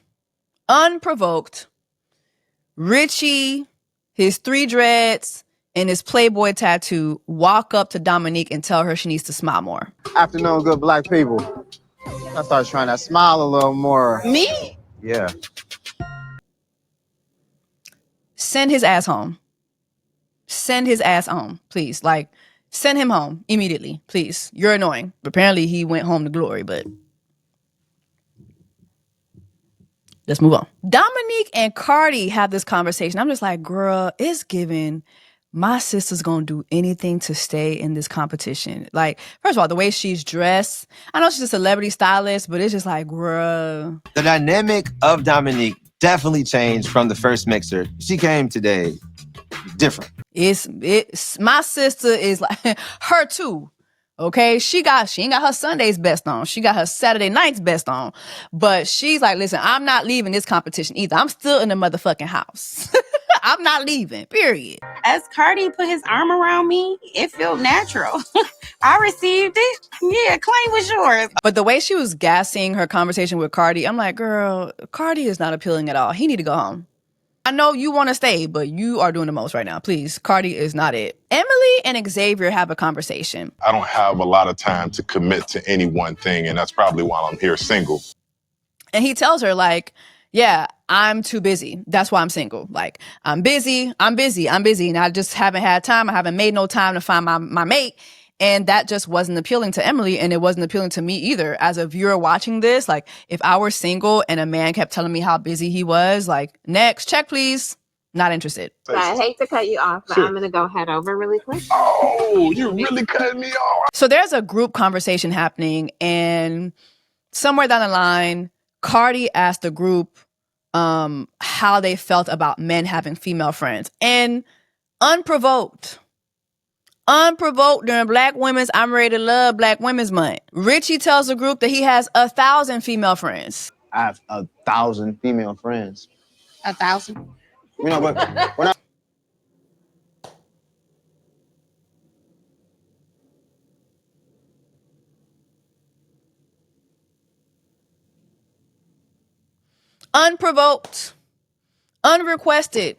Richie, his 3 dreads, and his Playboy tattoo walk up to Dominique and tell her she needs to smile more. Afternoon, good black people. I started trying to smile a little more. Me? Yeah. Send his ass home. Send his ass home, please. Like, send him home immediately, please. You're annoying. Apparently, he went home to glory, but let's move on. Dominique and Cardi have this conversation. I'm just like, girl, it's giving. My sister's gonna do anything to stay in this competition. Like, first of all, the way she's dressed, I know she's a celebrity stylist, but it's just like, bruh. The dynamic of Dominique definitely changed from the first mixer. She came today different. It's my sister is like her too. Okay, she ain't got her Sunday's best on. She got her Saturday night's best on. But she's like, listen, I'm not leaving this competition either. I'm still in the motherfucking house. I'm not leaving, period. As Cardi put his arm around me, it felt natural. I received it. Yeah, claim was yours. But the way she was gassing her conversation with Cardi, I'm like, girl, Cardi is not appealing at all. He need to go home. I know you want to stay, but you are doing the most right now. Please, Cardi is not it. Emily and Xavier have a conversation. I don't have a lot of time to commit to any one thing, and that's probably why I'm here single. And he tells her, like, yeah, I'm too busy. That's why I'm single. Like, I'm busy. And I just haven't had time. I haven't made no time to find my mate. And that just wasn't appealing to Emily, and it wasn't appealing to me either. As a viewer watching this, like, if I were single and a man kept telling me how busy he was, like, next, check please, not interested. I hate to cut you off, but I'm going to go head over really quick. Oh, you're really cutting me off. So there's a group conversation happening, and somewhere down the line, Cardi asked the group how they felt about men having female friends. And unprovoked during Black Women's I'm Ready to Love Black Women's Month, Richie tells the group that he has 1,000 female friends. I have 1,000 female friends. 1,000? You know, but when I... Unprovoked, unrequested.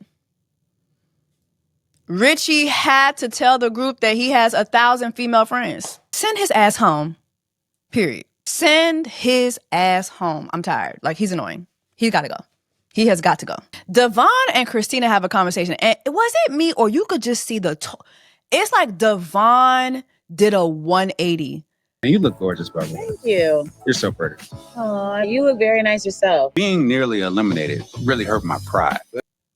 Richie had to tell the group that he has 1,000 female friends. Send his ass home. Period. Send his ass home. I'm tired. Like, he's annoying. He's got to go. He has got to go. Devon and Christina have a conversation. And was it me, or you could just see it's like Devon did a 180. You look gorgeous, brother. Thank you. You're so pretty. Oh, you look very nice yourself. Being nearly eliminated really hurt my pride.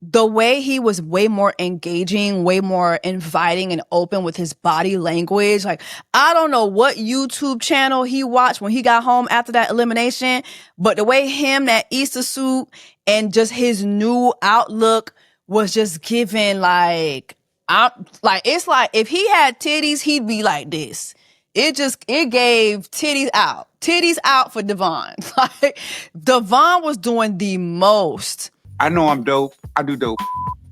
The way he was way more engaging, way more inviting and open with his body language. Like, I don't know what YouTube channel he watched when he got home after that elimination, but the way that Easter suit and just his new outlook was just giving it's like if he had titties, he'd be like this. It gave titties out for Devon. Like, Devon was doing the most. I know I'm dope. I do dope.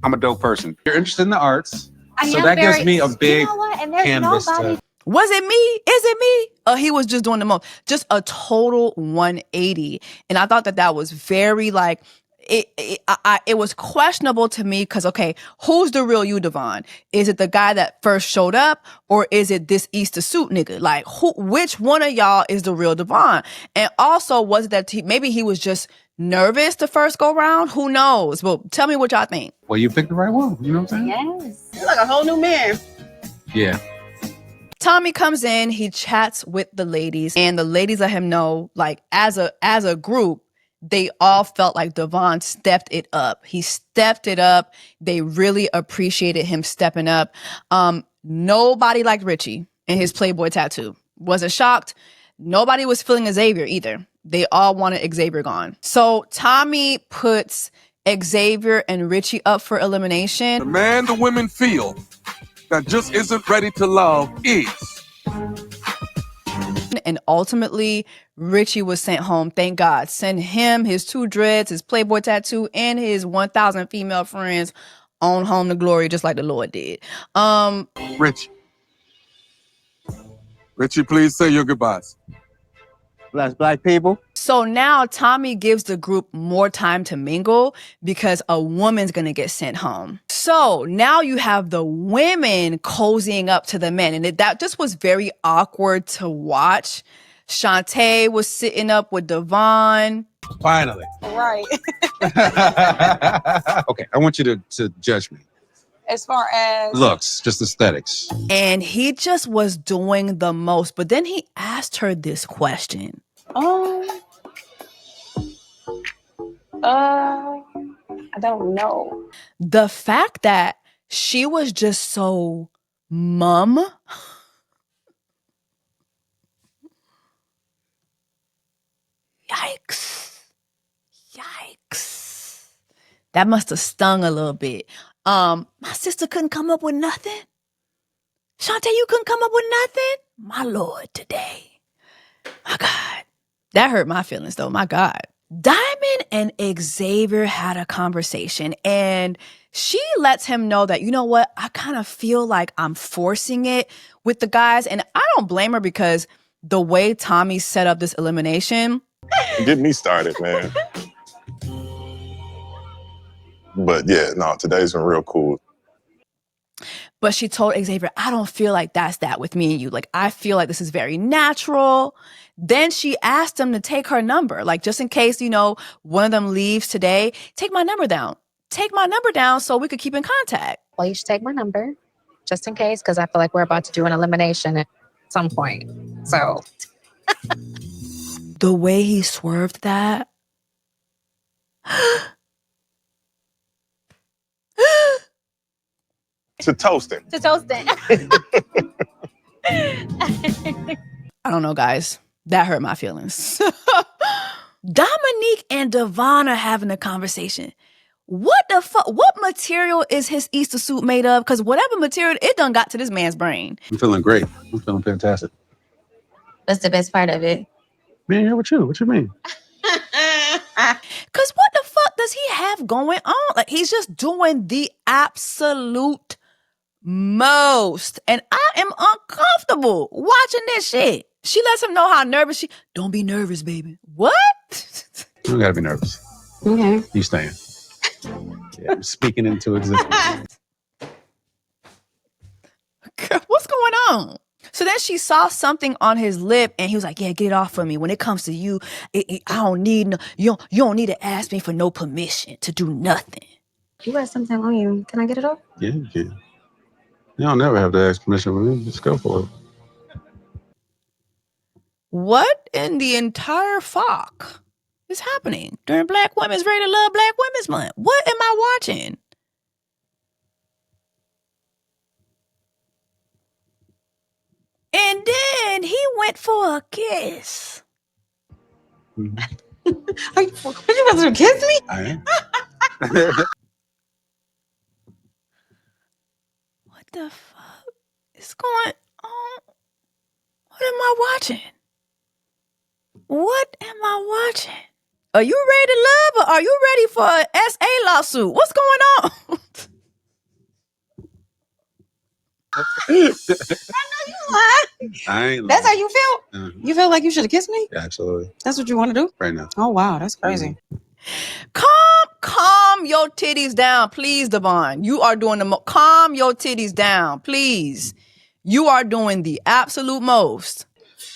I'm a dope person. You're interested in the arts. So that gives me a big canvas. Was it me? Is it me? He was just doing the most. Just a total 180. And I thought that was very, like, it was questionable to me because, okay, who's the real you, Devon? Is it the guy that first showed up, or is it this Easter suit nigga? Like, which one of y'all is the real Devon? And also, was it that maybe he was just nervous the first go round? Who knows? Well, tell me what y'all think. Well, you picked the right one. You know what I'm saying? Yes. You're like a whole new man. Yeah. Tommy comes in, he chats with the ladies, and the ladies let him know, like, as a group, they all felt like Devon stepped it up. He stepped it up. They really appreciated him stepping up. Nobody liked Richie and his Playboy tattoo. Wasn't shocked. Nobody was feeling Xavier either. They all wanted Xavier gone. So Tommy puts Xavier and Richie up for elimination. The man the women feel that just isn't ready to love is. And ultimately, Richie was sent home. Thank God. Send him, his 2 dreads, his Playboy tattoo, and his 1,000 female friends on home to glory, just like the Lord did. Richie, please say your goodbyes. Bless black people. So now Tommy gives the group more time to mingle because a woman's going to get sent home. So now you have the women cozying up to the men. And that just was very awkward to watch. Shantae was sitting up with Devon. Finally. Right. Okay, I want you to judge me. As far as Looks, just aesthetics. And he just was doing the most. But then he asked her this question. I don't know. The fact that she was just so mum. Yikes. That must have stung a little bit. My sister couldn't come up with nothing. Shantae, you couldn't come up with nothing? My Lord, today. My God. That hurt my feelings, though. My God. Diamond and Xavier had a conversation, and she lets him know that, you know what, I kind of feel like I'm forcing it with the guys, and I don't blame her because the way Tommy set up this elimination. Get me started, man. But yeah, no, today's been real cool. But she told Xavier, I don't feel like that's that with me and you. Like, I feel like this is very natural. Then she asked him to take her number. Like, just in case, you know, one of them leaves today, take my number down. Take my number down so we could keep in contact. Well, you should take my number just in case, because I feel like we're about to do an elimination at some point. So. The way he swerved that. To toasting. To toasting. I don't know, guys. That hurt my feelings. Dominique and Devon are having a conversation. What the fuck? What material is his Easter suit made of? Because whatever material, it done got to this man's brain. I'm feeling great. I'm feeling fantastic. That's the best part of it. Being here with you. What you mean? Because what the fuck does he have going on? Like, he's just doing the absolute most. And I am uncomfortable watching this shit. She lets him know how nervous she... Don't be nervous, baby. What? You don't gotta be nervous. Okay. You staying. Yeah, I'm speaking into existence. Girl, what's going on? So then she saw something on his lip and he was like, yeah, get it off of me. When it comes to you, I don't need no, you don't need to ask me for no permission to do nothing. You got something on you. Can I get it off? Yeah, you can. You don't never have to ask permission from me. Just go for it. What in the entire fuck is happening during Black Women's Ready to Love Black Women's Month? What am I watching? And then he went for a kiss. Are you about to kiss me? I am. What the fuck is going on? What am I watching? What am I watching? Are you ready to love or are you ready for an SA lawsuit? What's going on? I know you lying. I ain't That's how you feel? You feel like you should have kissed me? Yeah, absolutely. That's what you want to do? Right now. Oh, wow. That's crazy. Calm your titties down, please, Devon. You are doing the calm your titties down, please. You are doing the absolute most.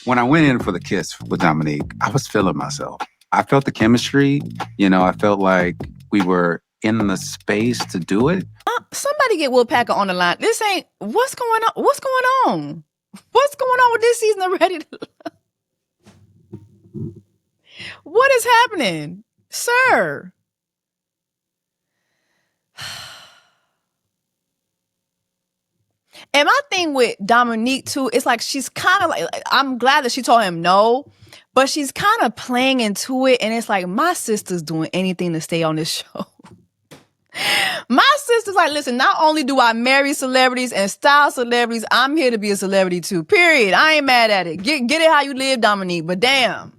When I went in for the kiss with Dominique, I was feeling myself. I felt the chemistry. You know, I felt like we were in the space to do it. Somebody get Will Packer on the line. This ain't, what's going on? What's going on? What's going on with this season of Ready to Love? What is happening, sir? And my thing with Dominique too, it's like she's kind of like, I'm glad that she told him no, but she's kind of playing into it. And it's like, my sister's doing anything to stay on this show. My sister's like, listen, not only do I marry celebrities and style celebrities, I'm here to be a celebrity too, period. I ain't mad at it. Get it how you live, Dominique, but damn.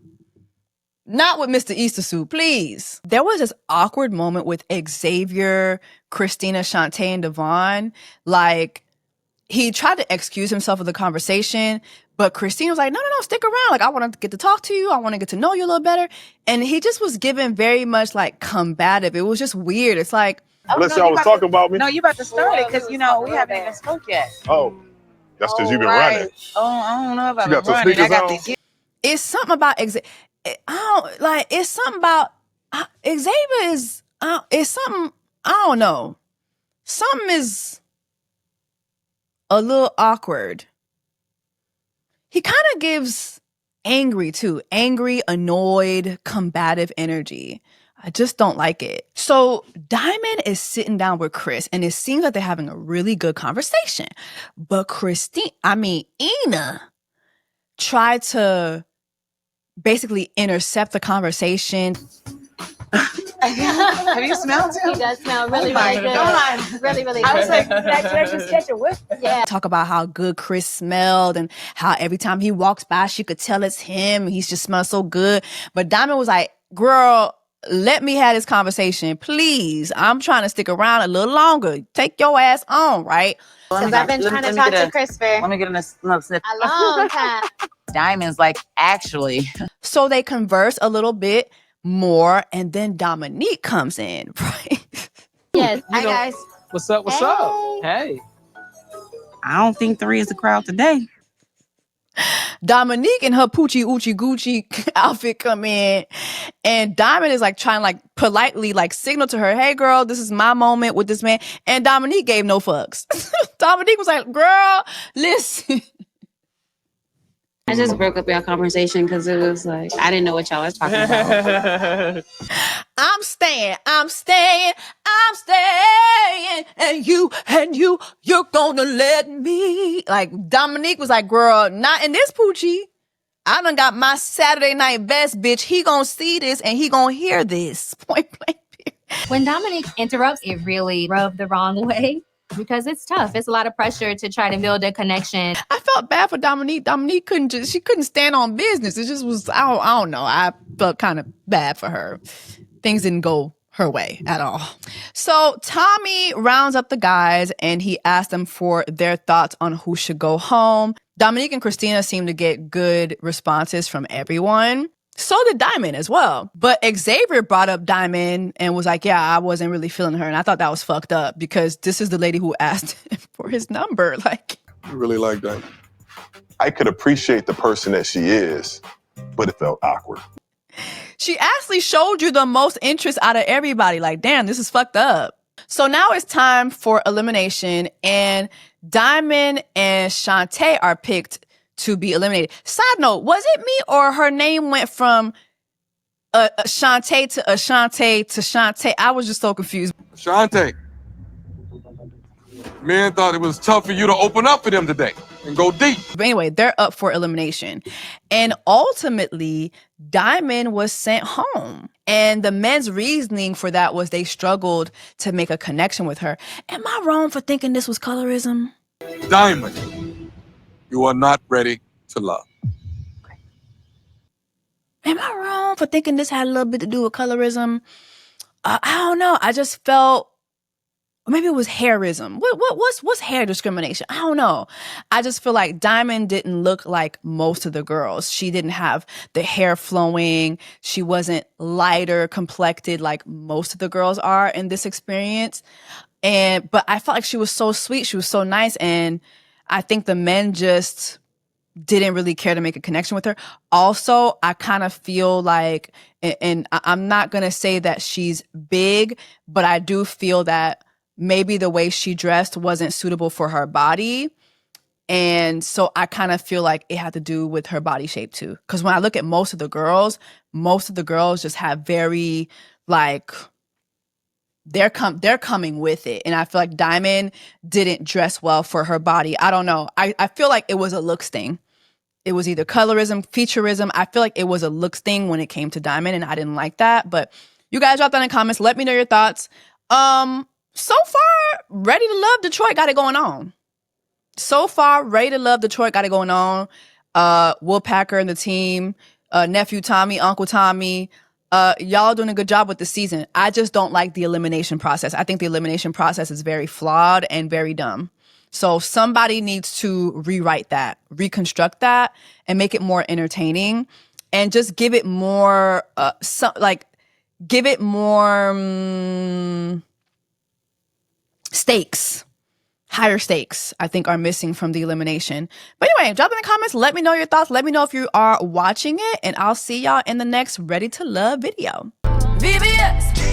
Not with Mr. Easter Suit, please. There was this awkward moment with Xavier, Christina, Shantae, and Devon. Like, he tried to excuse himself of the conversation, but Christina was like, no, stick around. Like, I want to get to talk to you. I want to get to know you a little better. And he just was given very much like combative. It was just weird. It's like, unless y'all was talking about me. No, you about to start it because we haven't even spoke yet. Oh, that's because you've been running. Oh, I don't know about You got the running. I sneakers got on? these. it's something about it's something about Xavier is, it's something, I don't know. Something is a little awkward. He kind of gives angry, annoyed, combative energy. I just don't like it. So Diamond is sitting down with Chris, and it seems like they're having a really good conversation. But Ina tried to basically intercept the conversation. Have you smelled him? He does smell really, really good. Really, really good. I was like, did I just catch a whiff? Yeah. Talk about how good Chris smelled and how every time he walks by, she could tell it's him. He just smells so good. But Diamond was like, girl, let me have this conversation, please. I'm trying to stick around a little longer. Take your ass on, right? Because I've been trying to talk to Chris for Let me get another sniff. a long time. Diamond's like, actually. So they converse a little bit more, and then Dominique comes in, right? Yes. Hi, guys. What's up? What's up? Hey. I don't think 3 is the crowd today. Dominique in her Poochie Oochie Gucci outfit come in, and Diamond is like trying like politely like signal to her, hey girl, this is my moment with this man. And Dominique gave no fucks. Dominique was like, girl, listen. I just broke up your conversation because it was like, I didn't know what y'all was talking about. I'm staying, and you're gonna let me. Like, Dominique was like, girl, not in this Poochie. I done got my Saturday night best, bitch. He gonna see this and he gonna hear this. Point blank. When Dominique interrupts, it really rubbed the wrong way. Because it's tough. It's a lot of pressure to try to build a connection. I felt bad for Dominique. Dominique couldn't stand on business. It just was, I don't know. I felt kind of bad for her. Things didn't go her way at all. So Tommy rounds up the guys and he asked them for their thoughts on who should go home. Dominique and Christina seemed to get good responses from everyone. So did Diamond as well. But Xavier brought up Diamond and was like, yeah, I wasn't really feeling her. And I thought that was fucked up because this is the lady who asked him for his number. Like, I really like that. I could appreciate the person that she is, but it felt awkward. she actually showed you the most interest out of everybody. Like, damn, this is fucked up. So now it's time for elimination, and Diamond and Shantae are picked to be eliminated. Side note, was it me or her name went from Shantae to Ashante to Shantae? I was just so confused. Shantae, men thought it was tough for you to open up for them today and go deep. But anyway, they're up for elimination. And ultimately, Diamond was sent home. And the men's reasoning for that was they struggled to make a connection with her. Am I wrong for thinking this was colorism? Diamond, you are not ready to love. Am I wrong for thinking this had a little bit to do with colorism? I don't know. I just felt, maybe it was hairism. What's hair discrimination? I don't know. I just feel like Diamond didn't look like most of the girls. She didn't have the hair flowing. She wasn't lighter complected like most of the girls are in this experience. But I felt like she was so sweet. She was so nice. And I think the men just didn't really care to make a connection with her. Also, I kind of feel like, and I'm not going to say that she's big, but I do feel that maybe the way she dressed wasn't suitable for her body. And so I kind of feel like it had to do with her body shape too. Because when I look at most of the girls just have very like they're coming with it. And I feel like Diamond didn't dress well for her body. I don't know. I feel like it was a looks thing. It was either colorism, featureism. I feel like it was a looks thing when it came to Diamond, and I didn't like that. But you guys drop that in the comments. Let me know your thoughts. So far, Ready to Love Detroit got it going on. Woodpacker and the team, nephew Tommy, Uncle Tommy, y'all doing a good job with the season. I just don't like the elimination process. I think the elimination process is very flawed and very dumb. So somebody needs to rewrite that, reconstruct that, and make it more entertaining, and just give it more, stakes. Higher stakes, I think, are missing from the elimination. But anyway, drop in the comments. Let me know your thoughts. Let me know if you are watching it, and I'll see y'all in the next Ready to Love video. VBS.